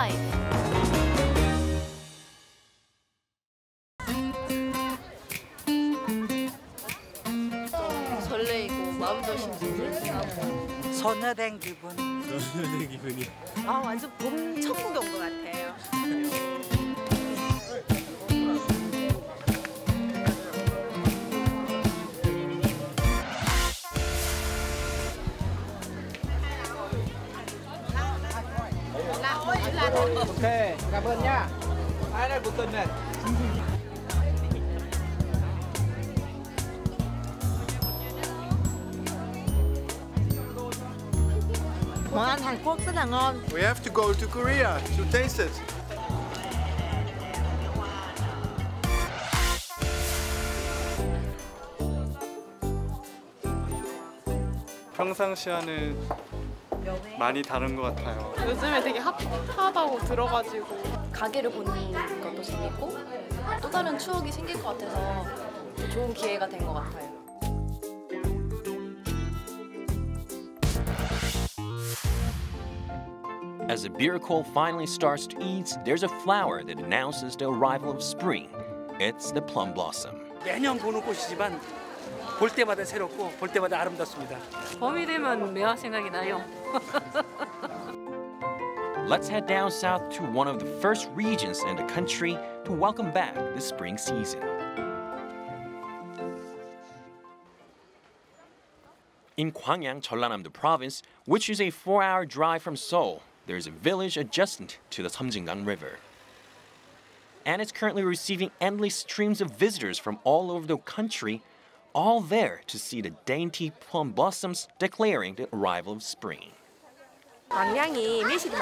life. 설레이고 마음도 싱숭생숭하고 선녀된 기분. 선녀된 기분이. 완전 봄 천국에 온 것 같아요. Ok, cảm ơn nha. Ai là của tuần này? món ăn Hàn Quốc rất là ngon. We have to go to Korea to taste it. 평상시와는 많이 다른 것 같아요. 요즘에 되게 핫하다고 들어가지고 가게를 보는 것도 재밌고 또 다른 추억이 생길 것 같아서 좋은 기회가 된 것 같아요. As the beer cold finally starts to ease, there's a flower that announces the arrival of spring. It's the plum blossom. 매년 보는 꽃이지만 볼 때마다 새롭고 볼 때마다 아름답습니다. 봄이 되면 매화 생각이 나요. Let's head down south to one of the first regions in the country to welcome back the spring season. In Gwangyang, Jeollanam-do province, which is a 4-hour drive from Seoul, there's a village adjacent to the Samjingang River. And it's currently receiving endless streams of visitors from all over the country, all there to see the dainty plum blossoms declaring the arrival of spring. 광양이 매실이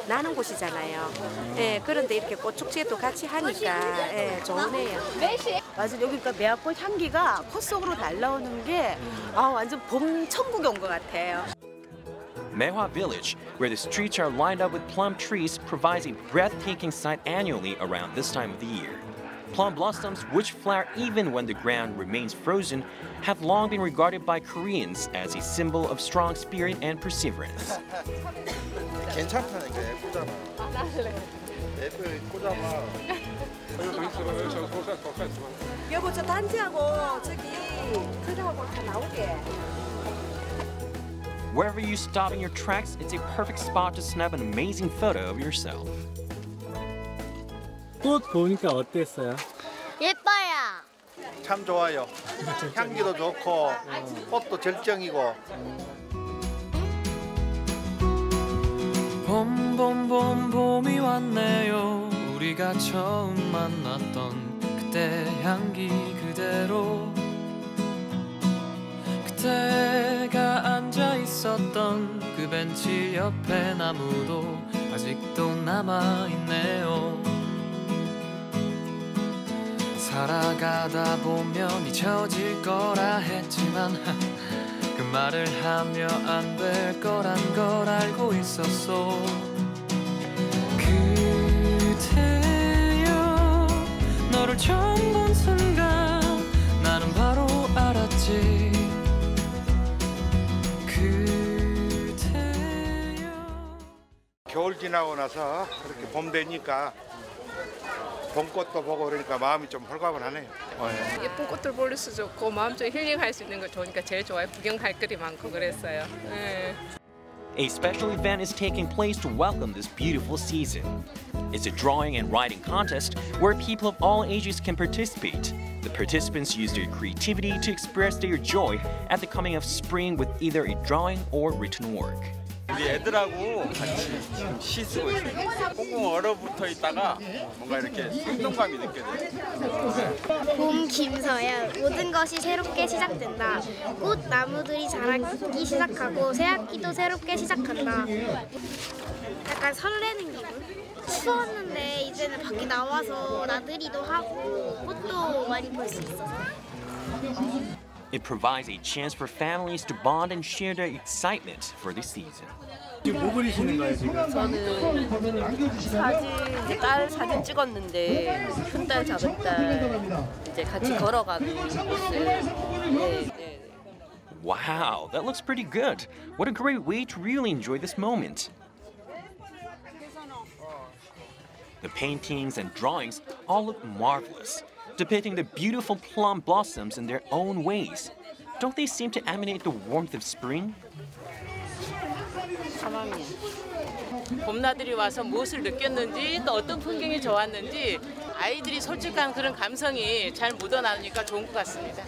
나는 곳이잖아요. 예, 그런데 이렇게 꽃 축제도 같이 하니까 예, 좋으네요. 매실? 맞아, 여기가 매화꽃 향기가 콧 속으로 날라오는 게 완전 봄 천국에 온 것 같아요. Mehwa Village, where the streets are lined up with plum trees, provides a breathtaking sight annually around this time of the year. Plum blossoms, which flower even when the ground remains frozen, have long been regarded by Koreans as a symbol of strong spirit and perseverance. 괜찮다니까 예쁘잖아. 예쁘게 꽂아봐. 여보 저 단지하고 저기 들어가고 다 나오게. Wherever you stop in your tracks, it's a perfect spot to snap an amazing photo of yourself. 꽃 보니까 어땠어요? 예뻐요. 참 좋아요. 향기도 좋고 꽃도 절정이고. 봄이 왔네요. 우리가 처음 만났던 그때 향기 그대로 그때가 앉아 있었던 그 벤치 옆에 나무도 아직도 남아있네요. 살아가다 보면 잊혀질 거라 했지만 그 말을 하며 안 될 거란 걸 알고 있었어. 그대여 너를 처음 본 순간 나는 바로 알았지. 겨울 지나고 나서 이렇게 봄 되니까 봄꽃도 보고 그러니까 마음이 좀 홀가분하네요. 예쁜 꽃들 볼 수 좋고 마음 좀 힐링할 수 있는 거 좋으니까 제일 좋아요. 구경할 거리 많고 그랬어요. 네. A special event is taking place to welcome this beautiful season. It's a drawing and writing contest where people of all ages can participate. The participants use their creativity to express their joy at the coming of spring with either a drawing or written work. 우리 애들하고 같이 지금 시 쓰고 있어요. 꽁꽁 얼어붙어 있다가 뭔가 이렇게 생동감이 느껴져요. 봄 김서연, 모든 것이 새롭게 시작된다. 꽃나무들이 자라기 시작하고 새학기도 새롭게 시작한다. 약간 설레는 기분? 추웠는데 이제는 밖에 나와서 나들이도 하고 꽃도 많이 볼 수 있어서. It provides a chance for families to bond and share their excitement for the season. 지금 뭐 그리시는 거예요 지금? 저는 사진 이제 딸 사진 찍었는데 큰 딸 작은 딸 이제 같이 걸어가는 모습. Wow, that looks pretty good. What a great way to really enjoy this moment. The paintings and drawings all look marvelous, depicting the beautiful plum blossoms in their own ways. Don't they seem to emanate the warmth of spring? 봄나들이 와서 무엇을 느꼈는지 또 어떤 풍경이 좋았는지 아이들이 솔직한 그런 감성이 잘 묻어나니까 좋은 것 같습니다.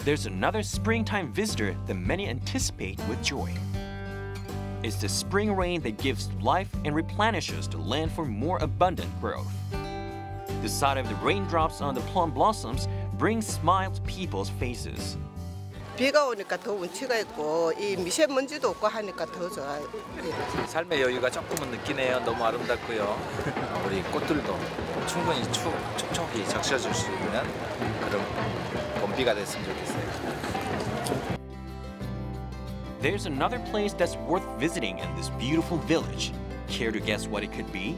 There's another springtime visitor that many anticipate with joy. It's the spring rain that gives life and replenishes the land for more abundant growth. The sight of the raindrops on the plum blossoms brings smiles to people's faces. 비가 오니까 더 운치가 있고 이 미세먼지도 없고 하니까 더 좋아요. 삶의 여유가 조금은 느끼네요. 너무 아름답고요. 우리 꽃들도 충분히 촉촉히 적셔줄 수 있는 그런 봄비가 됐으면 좋겠어요. There's another place that's worth visiting in this beautiful village. Care to guess what it could be?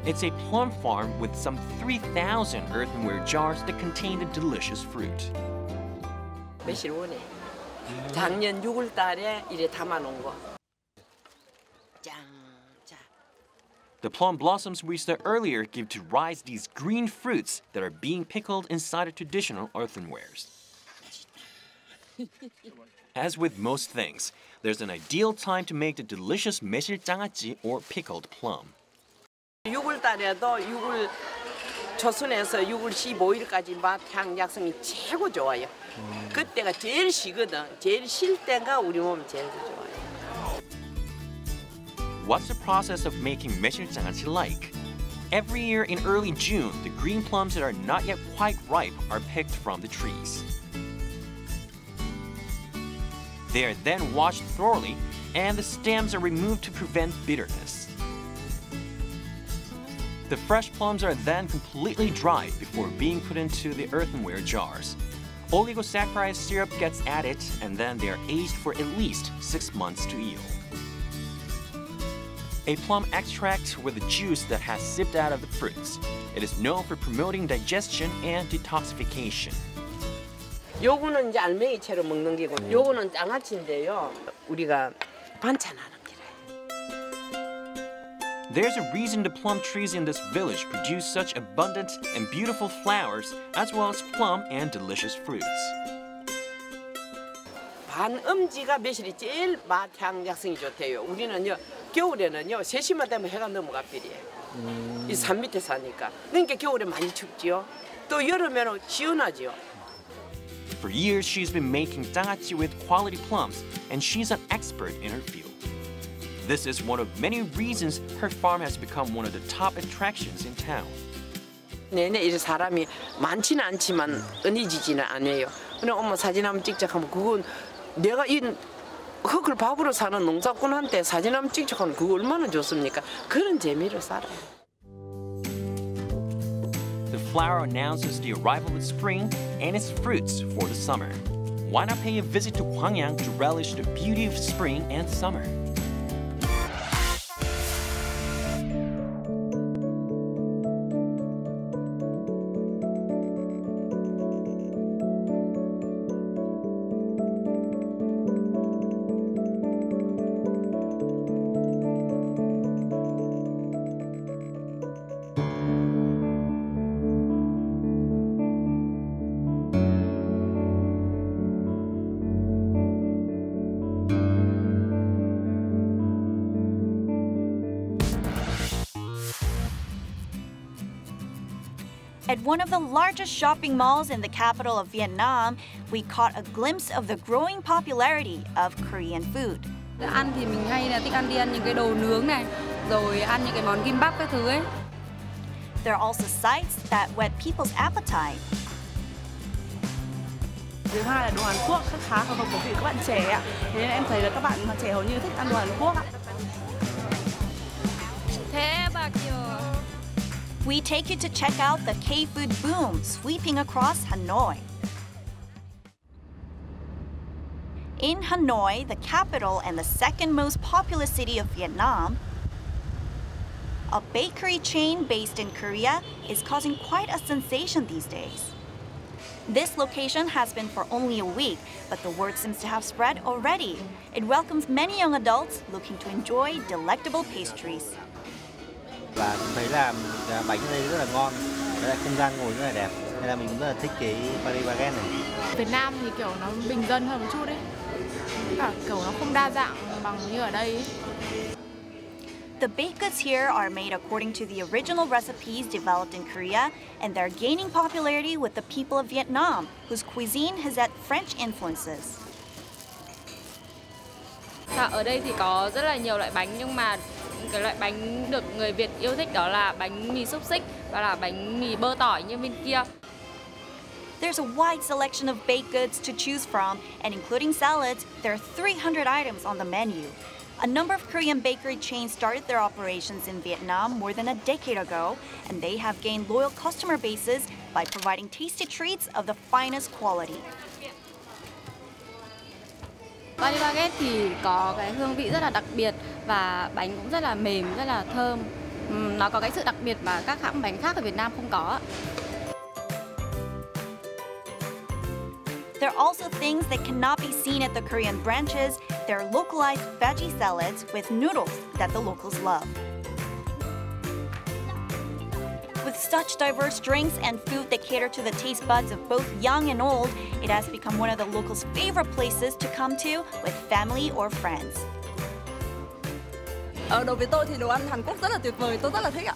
It's a plum farm with some 3,000 earthenware jars that contain the delicious fruit. 매실 원에 작년 6월 달에 이래 담아놓은 거. The plum blossoms we saw earlier give to rise these green fruits that are being pickled inside of traditional earthenwares. As with most things, there's an ideal time to make the delicious 매실장아찌 or pickled plum. 6월 달에도 6월 초순에서 6월 15일까지 맛, 향, 약성이 최고 좋아요. 그때가 제일 시거든. 제일 실 때가 우리 몸 제일 좋아요. What's the process of making 매실장아찌 like? Every year in early June, the green plums that are not yet quite ripe are picked from the trees. They are then washed thoroughly, and the stems are removed to prevent bitterness. The fresh plums are then completely dried before being put into the earthenware jars. Oligosaccharide syrup gets added, and then they are aged for at least 6 months to yield. A plum extract with the juice that has sipped out of the fruits. It is known for promoting digestion and detoxification. 요거는 이제 알맹이채로 먹는 게고, 요거는 장아찌인데요. 우리가 반찬하는 There's a reason the plum trees in this village produce such abundant and beautiful flowers, as well as plum and delicious fruits. 반음지가 매실이 제일 맛, 향, 약성이 좋대요. 우리는요, 겨울에는요, 3시만 되면 해가 넘어가 버려요. 이 산 밑에 사니까. 그러니까 겨울에 많이 춥지요. 또 여름에는 시원하지요. For years, she's been making 장아찌 with quality plums, and she's an expert in her field. This is one of many reasons her farm has become one of the top attractions in town. 내내 이 사람이 많지는 않지만 은이지지는 않아요. 그냥 엄마 사진 한번 찍자 하면 그건 내가 이 흙을 밥으로 사는 농사꾼한테 사진 한번 찍자 하면 그거 얼마나 좋습니까? 그런 재미로 살아요. The flower announces the arrival of spring and its fruits for the summer. Why not pay a visit to Gwangyang to relish the beauty of spring and summer? At one of the largest shopping malls in the capital of Vietnam, we caught a glimpse of the growing popularity of Korean food. Ăn thì mình hay là thích ăn đi ăn những cái đồ nướng này, rồi ăn những cái món kimbap các thứ ấy. There are also sites that whet people's appetite. Thứ hai là đồ Hàn Quốc khá hợp khẩu vị các bạn trẻ ạ. Thế nên em thấy là các bạn trẻ hầu như thích ăn đồ Hàn Quốc ạ. 대박이요. We take you to check out the K-food boom sweeping across Hanoi. In Hanoi, the capital and the second most populous city of Vietnam, a bakery chain based in Korea is causing quite a sensation these days. This location has been for only a week, but the word seems to have spread already. It welcomes many young adults looking to enjoy delectable pastries. Và thấy là bánh ở đây rất là ngon, với lại không gian ngồi rất là đẹp, nên là mình cũng rất là thích cái Paris baguette này. Việt Nam thì kiểu nó bình dân hơn một chút đấy, cả kiểu nó không đa dạng bằng như ở đây ấy. The baked goods here are made according to the original recipes developed in Korea, and they're gaining popularity with the people of Vietnam, whose cuisine has had French influences. Ở đây thì có rất là nhiều loại bánh, nhưng mà cái loại bánh được người Việt yêu thích đó là bánh mì xúc xích và là bánh mì bơ tỏi như bên kia. There's a wide selection of baked goods to choose from, and including salads, there are 300 items on the menu. A number of Korean bakery chains started their operations in Vietnam more than a decade ago, and they have gained loyal customer bases by providing tasty treats of the finest quality. Paris baguette thì có cái hương vị rất là đặc biệt và bánh cũng rất là mềm, rất là thơm. Nó có cái sự đặc biệt mà các hãng bánh khác ở Việt Nam không có. There are also things that cannot be seen at the Korean branches. There are localized veggie salads with noodles that the locals love. With such diverse drinks and food that cater to the taste buds of both young and old, it has become one of the locals' favorite places to come to with family or friends. Đối với tôi thì đồ ăn Hàn Quốc rất là tuyệt vời, tôi rất là thích ạ.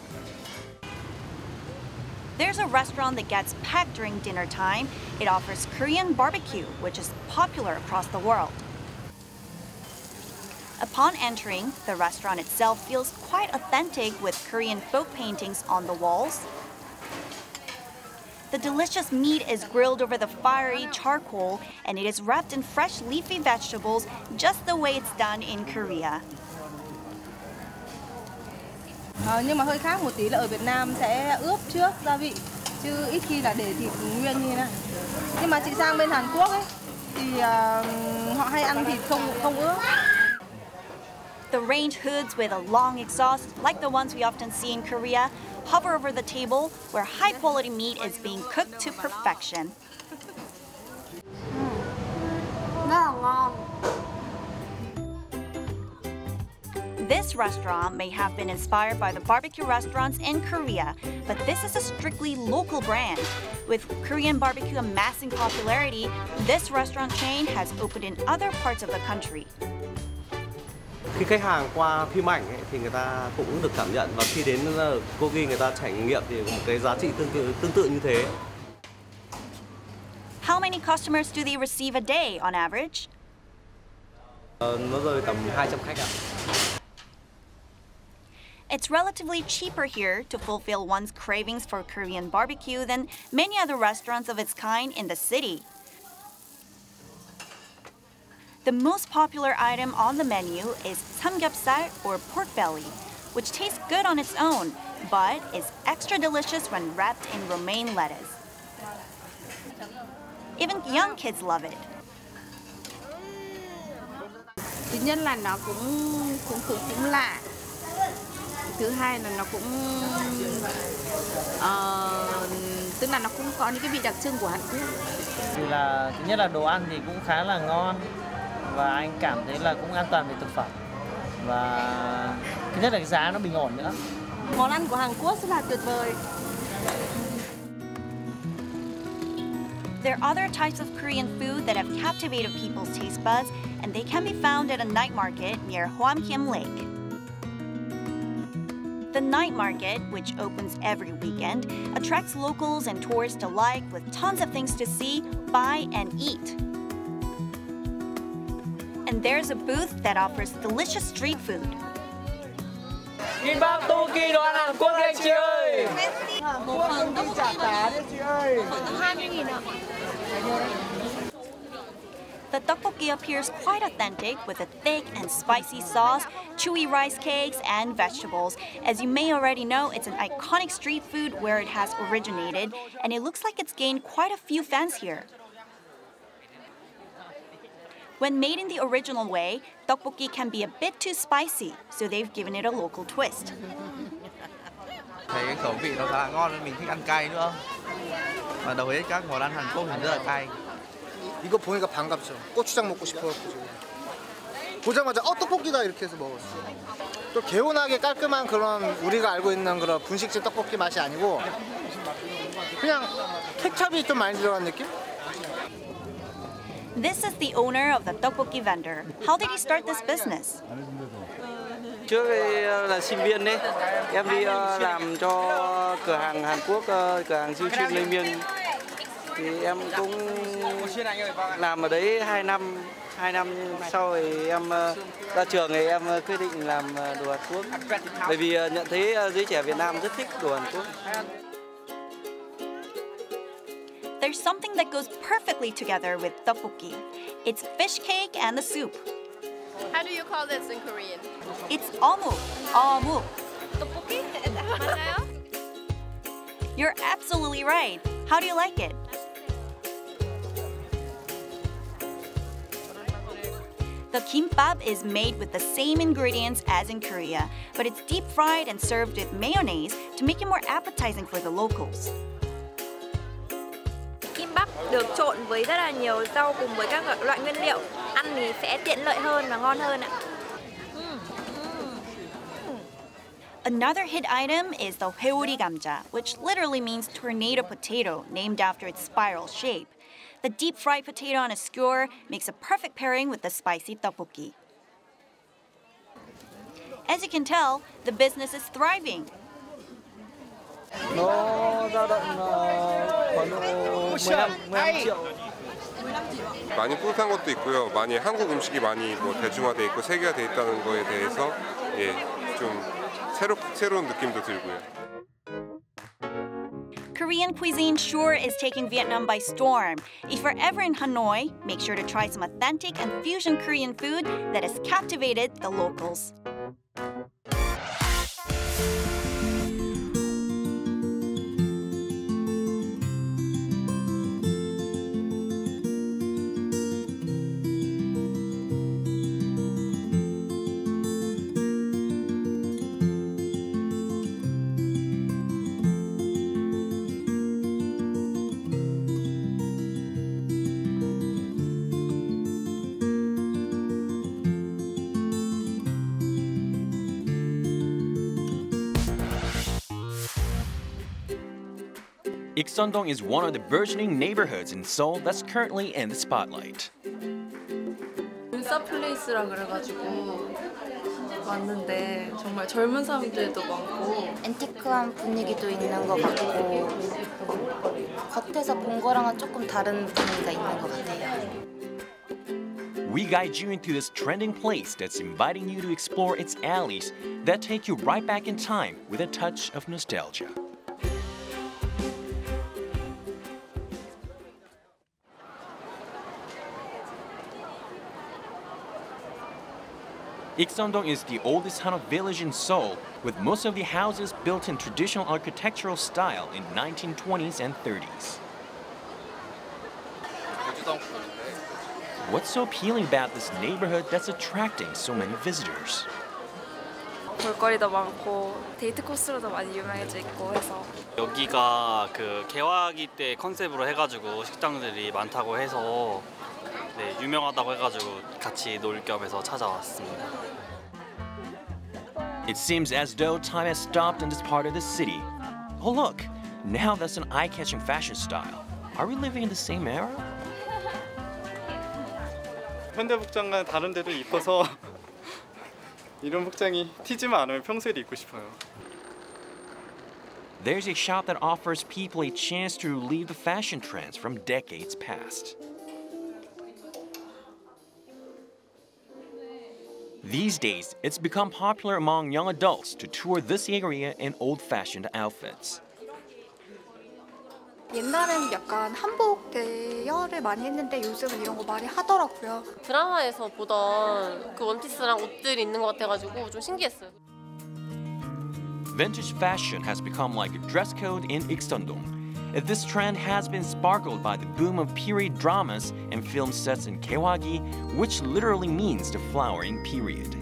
There's a restaurant that gets packed during dinner time. It offers Korean barbecue, which is popular across the world. Upon entering, the restaurant itself feels quite authentic with Korean folk paintings on the walls. The delicious meat is grilled over the fiery charcoal, and it is wrapped in fresh leafy vegetables just the way it's done in Korea. Nhưng mà hơi khác một tí là ở Việt Nam sẽ ướp trước gia vị, chứ ít khi là để thịt nguyên như thế này. Nhưng mà chị sang bên Hàn Quốc ấy thì họ hay ăn thịt không ướp. The range hoods with a long exhaust, like the ones we often see in Korea, hover over the table where high-quality meat is being cooked to perfection. Rất là ngon. This restaurant may have been inspired by the barbecue restaurants in Korea, but this is a strictly local brand. With Korean barbecue amassing popularity, this restaurant chain has opened in other parts of the country. Khi khách hàng qua phim ảnh ấy, thì người ta cũng được cảm nhận, và khi đến cô ghi người ta trải nghiệm thì có một cái giá trị tương tự như thế. How many customers do they receive a day on average? Nó rơi tầm 200 khách ạ. It's relatively cheaper here to fulfill one's cravings for Korean barbecue than many other restaurants of its kind in the city. The most popular item on the menu is samgyeopsal, or pork belly, which tastes good on its own, but is extra delicious when wrapped in romaine lettuce. Even young kids love it. Thứ nhất là nó cũng lạ. Thứ hai là nó cũng tức là nó cũng có những cái vị đặc trưng của Hàn Quốc. Thì là thứ nhất là đồ ăn thì cũng khá là ngon, và anh cảm thấy là cũng an toàn về thực phẩm, và thứ nhất là cái giá nó bình ổn nữa. Món ăn của Hàn Quốc rất là tuyệt vời. There are other types of Korean food that have captivated people's taste buds, and they can be found at a night market near Hwam Kim Lake. The night market, which opens every weekend, attracts locals and tourists alike with tons of things to see, buy, and eat. And there's a booth that offers delicious street food. Kimbap Toki đồ ăn Hàn Quốc đây chị ơi. Một phần đi chả cá đấy chị ơi. 20.000 ạ. The tteokbokki appears quite authentic with a thick and spicy sauce, chewy rice cakes, and vegetables. As you may already know, it's an iconic street food where it has originated, and it looks like it's gained quite a few fans here. When made in the original way, tteokbokki can be a bit too spicy, so they've given it a local twist. Thấy cái khẩu vị nó khá là ngon nên mình thích ăn cay nữa. và hầu hết các món ăn Hàn Quốc thì rất là cay. 이거 보니까 반갑죠. 고추장 먹고 싶어갖고 보자마자 떡볶이다 이렇게 해서 먹었어. 또 개운하게 깔끔한 그런 우리가 알고 있는 그런 분식집 떡볶이 맛이 아니고 그냥 케찹이 좀 많이 들어간 느낌? This is the owner of the tteokbokki vendor. How did he start this business? Trước đây là sinh viên đấy, em đi làm cho cửa hàng Hàn Quốc, cửa hàng siêu chuyên Lê Miên. Thì em cũng làm ở đấy 2 năm. 2 năm sau thì em ra trường thì em quyết định làm đồ Hàn Quốc. Bởi vì nhận thấy giới trẻ Việt Nam rất thích đồ Hàn Quốc. There's something that goes perfectly together with tteokbokki. It's fish cake and the soup. How do you call this in Korean? It's 어묵. 어묵. 떡볶이? 맞아요? You're absolutely right. How do you like it? The kimbap is made with the same ingredients as in Korea, but it's deep fried and served with mayonnaise to make it more appetizing for the locals. Kimbap được trộn với rất là nhiều rau cùng với các loại nguyên liệu. Ăn thì sẽ tiện lợi hơn và ngon hơn ạ. Another hit item is the 회오리 감자, which literally means tornado potato, named after its spiral shape. The deep-fried potato on a skewer makes a perfect pairing with the spicy tteokbokki. As you can tell, the business is thriving. Nó dao động khoảng độ 15 triệu. 많이 뿌듯한 것도 있고요. 많이 한국 음식이 많이 뭐 대중화돼 있고 세계화돼 있다는 거에 대해서 좀 새로운 느낌도 들고요. Korean cuisine sure is taking Vietnam by storm. If you're ever in Hanoi, make sure to try some authentic and fusion Korean food that has captivated the locals. Ikseondong is one of the burgeoning neighborhoods in Seoul that's currently in the spotlight. 플레이스라 그래가지고 왔는데 정말 젊은 사람들도 많고 앤티크한 분위기도 있는 것 같고 겉에서 본 거랑은 조금 다른 분위기가 있는 것 같아요. We guide you into this trending place that's inviting you to explore its alleys that take you right back in time with a touch of nostalgia. Ikseondong is the oldest Hanok village in Seoul, with most of the houses built in traditional architectural style in 1920s and 30s. What's so appealing about this neighborhood that's attracting so many visitors? 볼거리도 많고 데이트 코스로도 많이 유명해져 있고 해서 여기가 그 개화기 때 컨셉으로 해가지고 식당들이 많다고 해서 네, 유명하다고 해가지고 같이 놀 겸 해서 찾아왔습니다. It seems as though time has stopped in this part of the city. Oh look, now that's an eye-catching fashion style. Are we living in the same era? 현대 복장과는 다른 데도 이뻐서 이런 복장이 튀지만 않으면 평소에도 입고 싶어요. There's a shop that offers people a chance to relive the fashion trends from decades past. These days, it's become popular among young adults to tour this area in old-fashioned outfits. 옛날에는 약간 한복 계열을 많이 했는데 요즘은 이런 거 많이 하더라고요. 드라마에서 보던 그 원피스랑 옷들이 있는 것 같아가지고 좀 신기했어요. Vintage fashion has become like a dress code in Ikseondong. This trend has been sparkled by the boom of period dramas and film sets in Gyeohagi, which literally means the flowering period.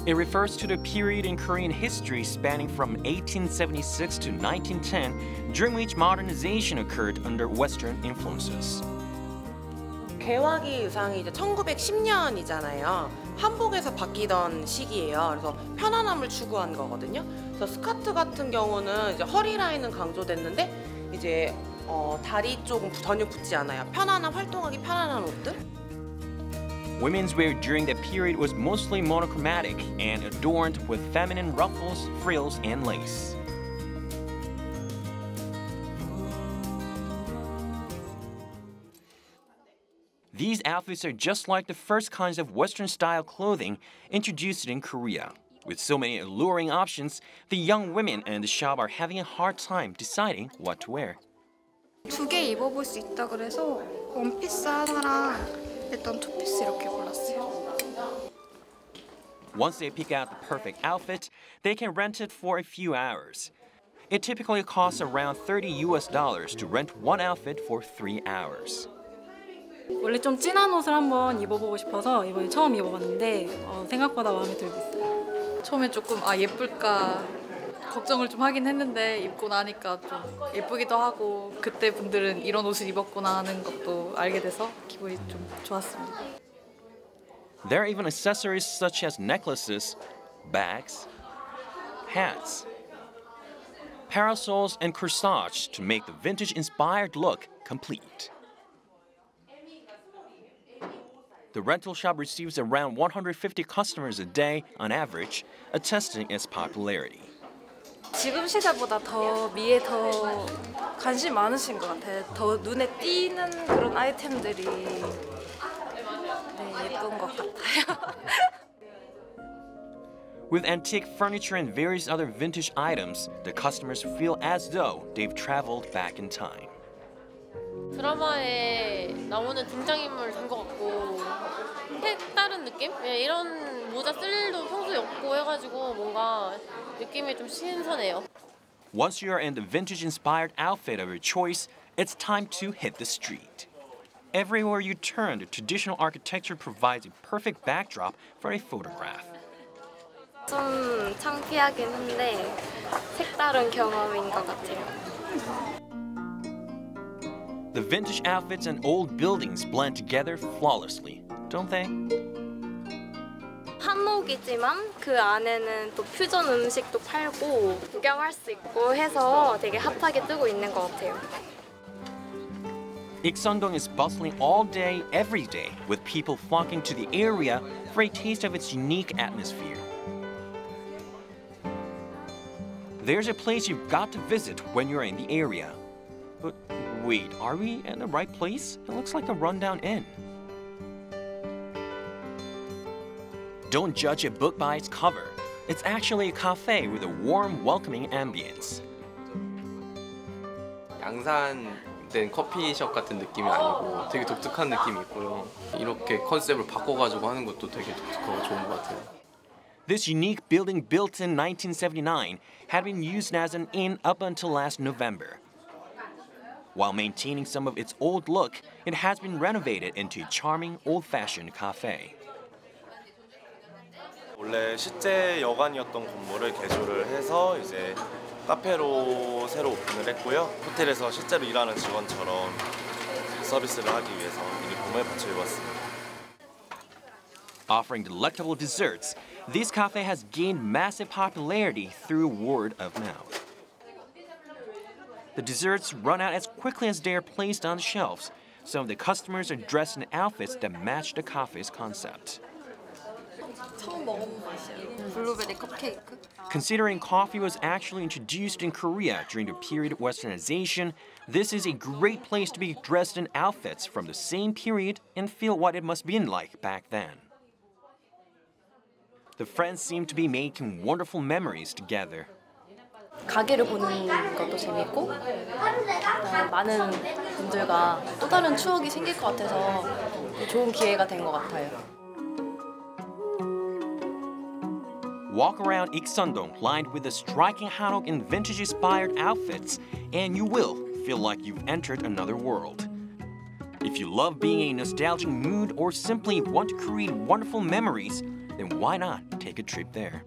It refers to the period in Korean history spanning from 1876 to 1910, during which modernization occurred under Western influences. 개화기 의상이 이제 1910년이잖아요. 한복에서 바뀌던 시기예요. 그래서 편안함을 추구한 거거든요. 그래서 스커트 같은 경우는 이제 허리 라인은 강조됐는데 이제 다리 쪽은 전혀 붙지 않아요. 편안한 활동하기 편안한 옷들. Women's wear during that period was mostly monochromatic and adorned with feminine ruffles, frills, and lace. These outfits are just like the first kinds of Western-style clothing introduced in Korea. With so many alluring options, the young women in the shop are having a hard time deciding what to wear. 2개 입어볼 수 있다 그래서 원피스 하나랑 일단 투피스 이렇게 골랐어요. Once they pick out the perfect outfit, they can rent it for a few hours. It typically costs around $30 to rent one outfit for 3 hours. 원래 좀 진한 옷을 한번 입어보고 싶어서 이번에 처음 입어봤는데 생각보다 마음에 들고 있어요. 처음에 조금 예쁠까 걱정을 좀 하긴 했는데 입고 나니까 좀 예쁘기도 하고 그때 분들은 이런 옷을 입었구나 하는 것도 알게 돼서 기분이 좀 좋았습니다. There are even accessories such as necklaces, bags, hats, parasols, and corsage to make the vintage-inspired look complete. The rental shop receives around 150 customers a day on average, attesting its popularity. 지금 시대보다 더 미에 더 관심 많으신 것 같아요. 더 눈에 띄는 그런 아이템들이 예쁜 것 같아요. With antique furniture and various other vintage items, the customers feel as though they've traveled back in time. 드라마에 나오는 등장인물 된 것 같고 색다른 느낌? 이런 모자 쓸 일도 평소에 없고 해가지고 뭔가 느낌이 좀 신선해요. Once you are in the vintage-inspired outfit of your choice, it's time to hit the street. Everywhere you turn, the traditional architecture provides a perfect backdrop for a photograph. 좀 창피하긴 한데 색다른 경험인 것 같아요. The vintage outfits and old buildings blend together flawlessly, don't they? 한옥이지만 그 안에는 또 퓨전 음식도 팔고 구경할 수 있고 해서 되게 핫하게 뜨고 있는 것 같아요. Ikseondong is bustling all day, every day, with people flocking to the area for a taste of its unique atmosphere. There's a place you've got to visit when you're in the area. But wait, are we in the right place? It looks like a rundown inn. Don't judge a book by its cover. It's actually a cafe with a warm, welcoming ambience. 양산된 커피숍 같은 느낌이 아니고 되게 독특한 느낌이 있고요. 이렇게 컨셉을 바꿔가지고 하는 것도 되게 독특하고 좋은 것 같아요. This unique building, built in 1979, had been used as an inn up until last November. While maintaining some of its old look, it has been renovated into a charming, old-fashioned cafe. 원래 실제 여관이었던 건물을 개조를 해서 이제 카페로 새로 오픈을 했고요. 호텔에서 실제로 일하는 직원처럼 서비스를 하기 위해서 유니폼을 맞춰 입었습니다. Offering delectable desserts, this cafe has gained massive popularity through word of mouth. The desserts run out as quickly as they are placed on the shelves. Some of the customers are dressed in outfits that match the cafe's concept. 처음 먹어본 맛이에요. 블루베리 컵케이크. Considering coffee was actually introduced in Korea during the period of westernization, this is a great place to be dressed in outfits from the same period and feel what it must have been like back then. The friends seem to be making wonderful memories together. 가게를 보는 것도 재밌고 많은 분들과 또 다른 추억이 생길 것 같아서 좋은 기회가 된 것 같아요. Walk around Ikseondong lined with the striking hanok and vintage-inspired outfits, and you will feel like you've entered another world. If you love being in a nostalgic mood or simply want to create wonderful memories, then why not take a trip there?